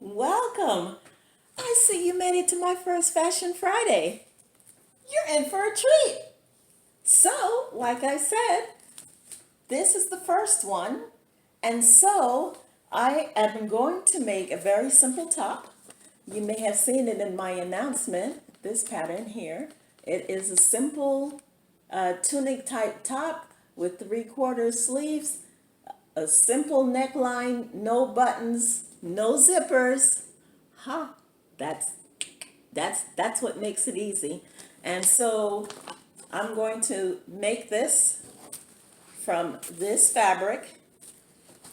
Welcome. I see you made it to my first Fashion Friday. You're in for a treat. So, like I said, this is the first one. And so, I am going to make a very simple top. You may have seen it in my announcement, this pattern here. It is a simple tunic type top with 3/4 sleeves, a simple neckline, no buttons, no zippers. Ha, that's that's what makes it easy. And so I'm going to make this from this fabric,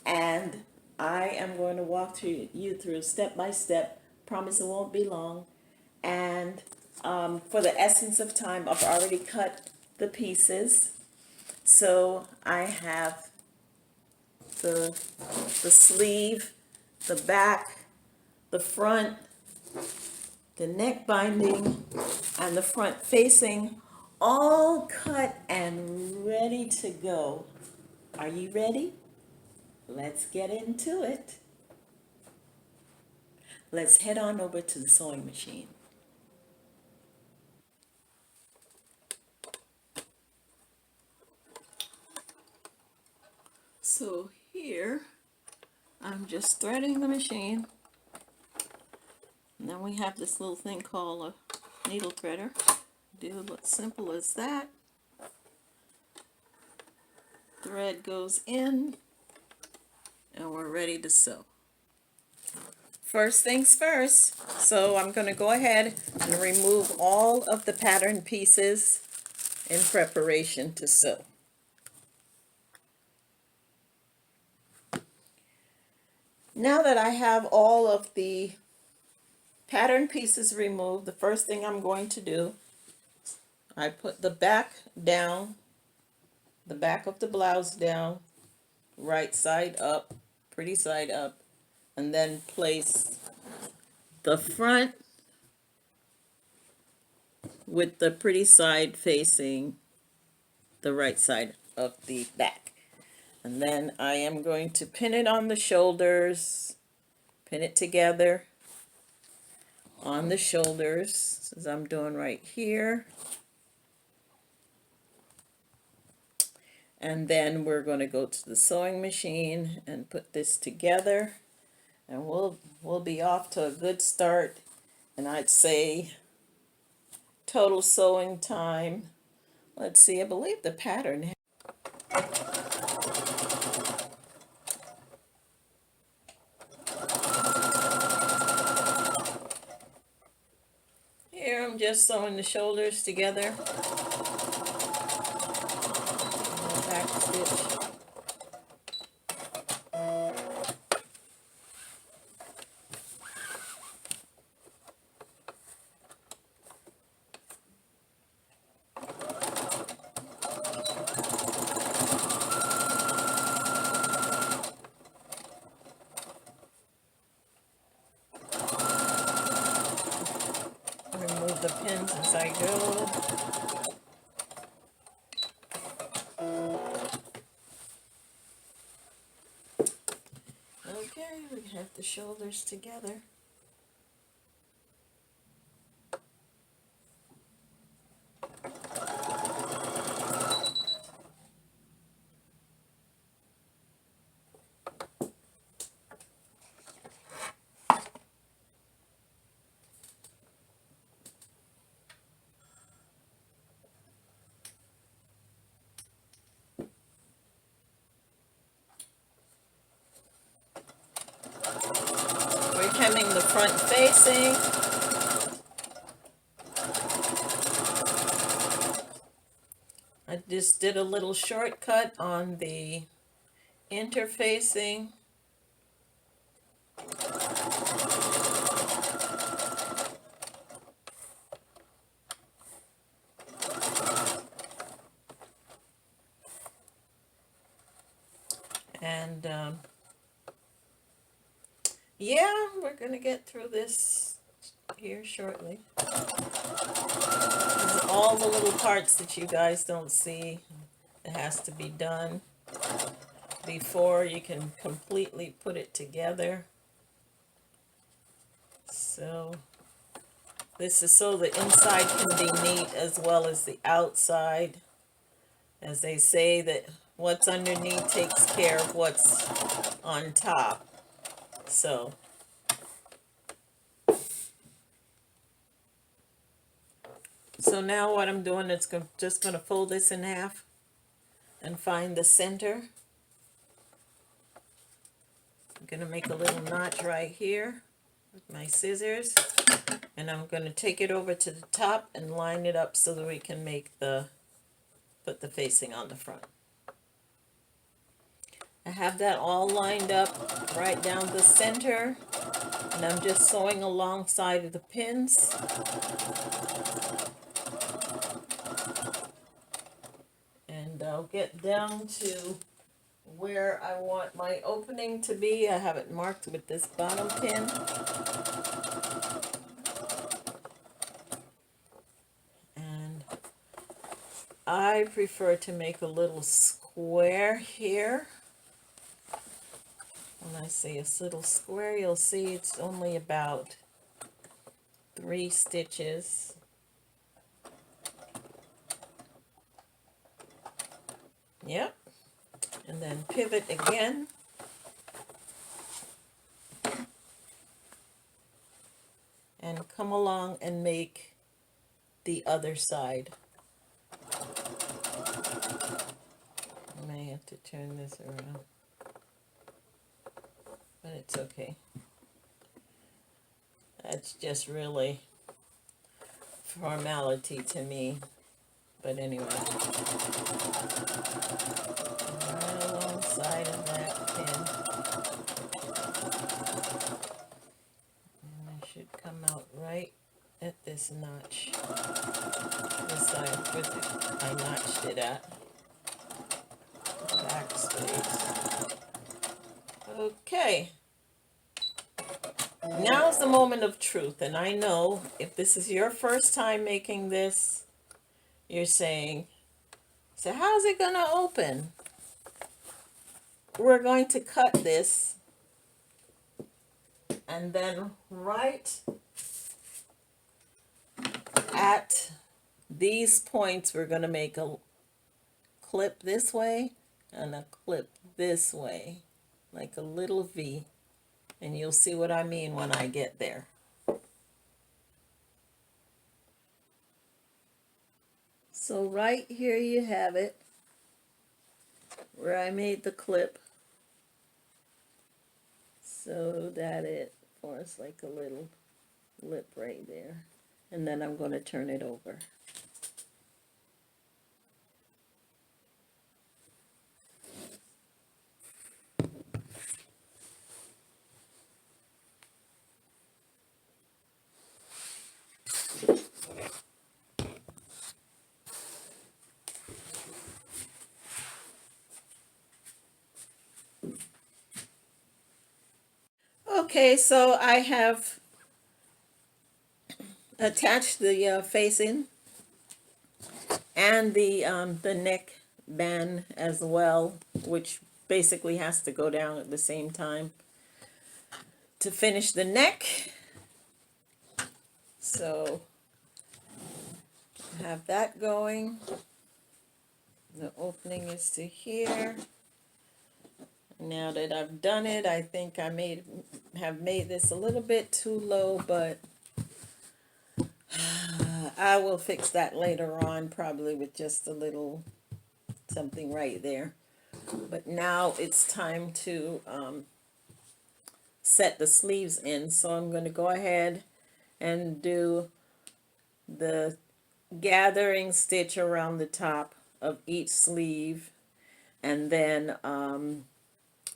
and I am going to walk you through step by step. Promise it won't be long. And for the essence of time, I've already cut the pieces. So I have the the sleeve, the back, the front, the neck binding, and the front facing, all cut and ready to go. Are you ready? Let's get into it. Let's head on over to the sewing machine. So here, I'm just threading the machine. And then we have this little thing called a needle threader. Do it simple as that. Thread goes in, and we're ready to sew. First things first, so I'm going to go ahead and remove all of the pattern pieces in preparation to sew. Now that I have all of the pattern pieces removed, the first thing I'm going to do, I put the back down, the back of the blouse down, right side up, pretty side up, and then place the front with the pretty side facing the right side of the back. And then I am going to pin it on the shoulders, pin it together on the shoulders, as I'm doing right here. And then we're going to go to the sewing machine and put this together, and we'll be off to a good start. And I'd say total sewing time, let's see, I believe the pattern. Here I'm just sewing the shoulders together. Back stitch. Remove the pins as I go. Okay, we have the shoulders together. We're hemming the front facing. I just did a little shortcut on the interfacing. And yeah, we're going to get through this here shortly. There's all the little parts that you guys don't see that has to be done before you can completely put it together. So this is so the inside can be neat as well as the outside. As they say that what's underneath takes care of what's on top. So now what I'm doing is just going to fold this in half and find the center. I'm going to make a little notch right here with my scissors, and I'm going to take it over to the top and line it up so that we can make put the facing on the front. I have that all lined up right down the center, and I'm just sewing alongside of the pins. And I'll get down to where I want my opening to be. I have it marked with this bottom pin. And I prefer to make a little square here. When I say a little square, you'll see it's only about 3 stitches. Yep. And then pivot again. And come along and make the other side. I may have to turn this around, but it's okay. That's just really formality to me. But anyway, right alongside of that pin, and I should come out right at this notch, this side where I notched it at, backspace. Okay, now's the moment of truth, and I know if this is your first time making this, you're saying, so how's it going to open? We're going to cut this, and then right at these points, we're going to make a clip this way and a clip this way, like a little V. And you'll see what I mean when I get there. So right here you have it, where I made the clip so that it forms like a little lip right there. And then I'm going to turn it over. Okay, so I have attached the facing and the neck band as well, which basically has to go down at the same time to finish the neck. So I have that going. The opening is to here. Now that I've done it, I think I have made this a little bit too low, but I will fix that later on, probably with just a little something right there. But now it's time to set the sleeves in. So I'm going to go ahead and do the gathering stitch around the top of each sleeve, and then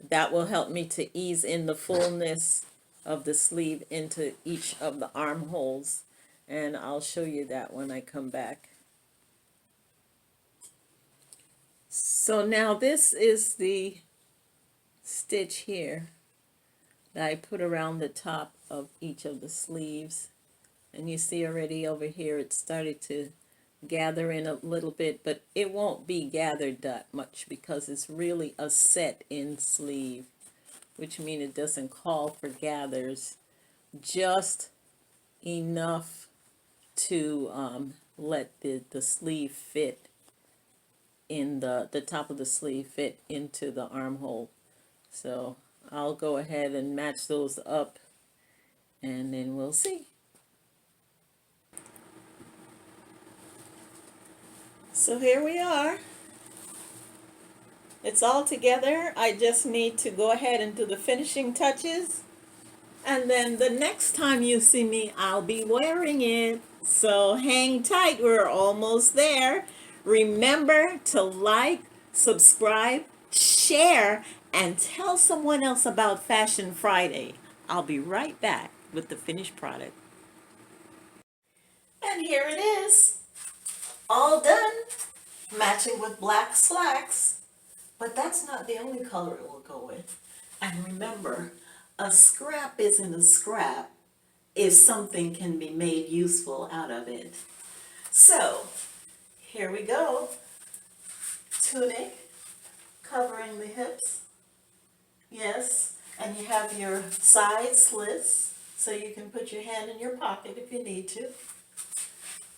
that will help me to ease in the fullness of the sleeve into each of the armholes, and I'll show you that when I come back. So now this is the stitch here that I put around the top of each of the sleeves, and you see already over here it started to gather in a little bit, but it won't be gathered that much because it's really a set in sleeve, which means it doesn't call for gathers, just enough to let the sleeve fit in the top of the sleeve fit into the armhole. So I'll go ahead and match those up, and then we'll see. So here we are. It's all together. I just need to go ahead and do the finishing touches. And then the next time you see me, I'll be wearing it. So hang tight, we're almost there. Remember to like, subscribe, share, and tell someone else about Fashion Friday. I'll be right back with the finished product. And here it is, all done, matching with black slacks. But that's not the only color it will go with. And remember, a scrap isn't a scrap if something can be made useful out of it. So, here we go. Tunic, covering the hips. Yes, and you have your side slits, so you can put your hand in your pocket if you need to.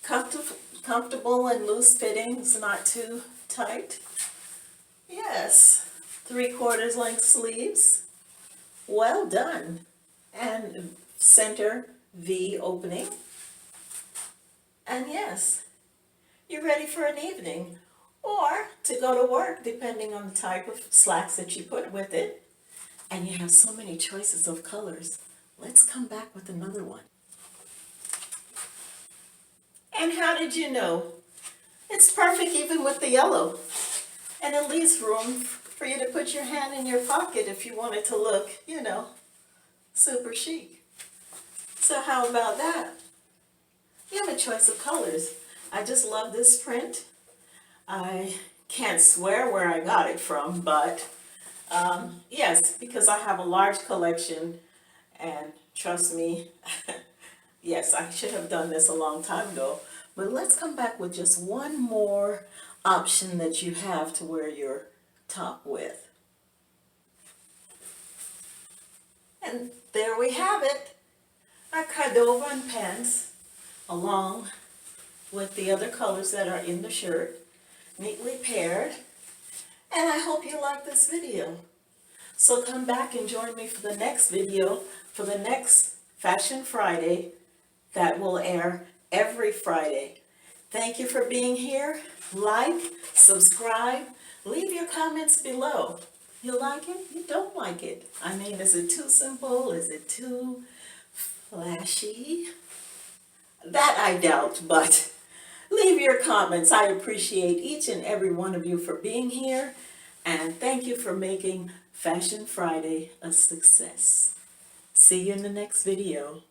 Comfortable and loose fittings, not too tight. Yes, 3/4 length sleeves. Well done. And center V opening. And yes, you're ready for an evening or to go to work, depending on the type of slacks that you put with it. And you have so many choices of colors. Let's come back with another one. And how did you know? It's perfect even with the yellow. And it leaves room for you to put your hand in your pocket if you want it to look, you know, super chic. So how about that? You have a choice of colors. I just love this print. I can't swear where I got it from, but yes, because I have a large collection, and trust me, yes, I should have done this a long time ago. But let's come back with just one more option that you have to wear your top with. And there we have it. Our Cordova pants, along with the other colors that are in the shirt, neatly paired. And I hope you like this video. So come back and join me for the next video, for the next Fashion Friday that will air every Friday. Thank you for being here. Like, subscribe, leave your comments below. You like it? You don't like it? I mean, is it too simple? Is it too flashy? That I doubt, but leave your comments. I appreciate each and every one of you for being here, and thank you for making Fashion Friday a success. See you in the next video.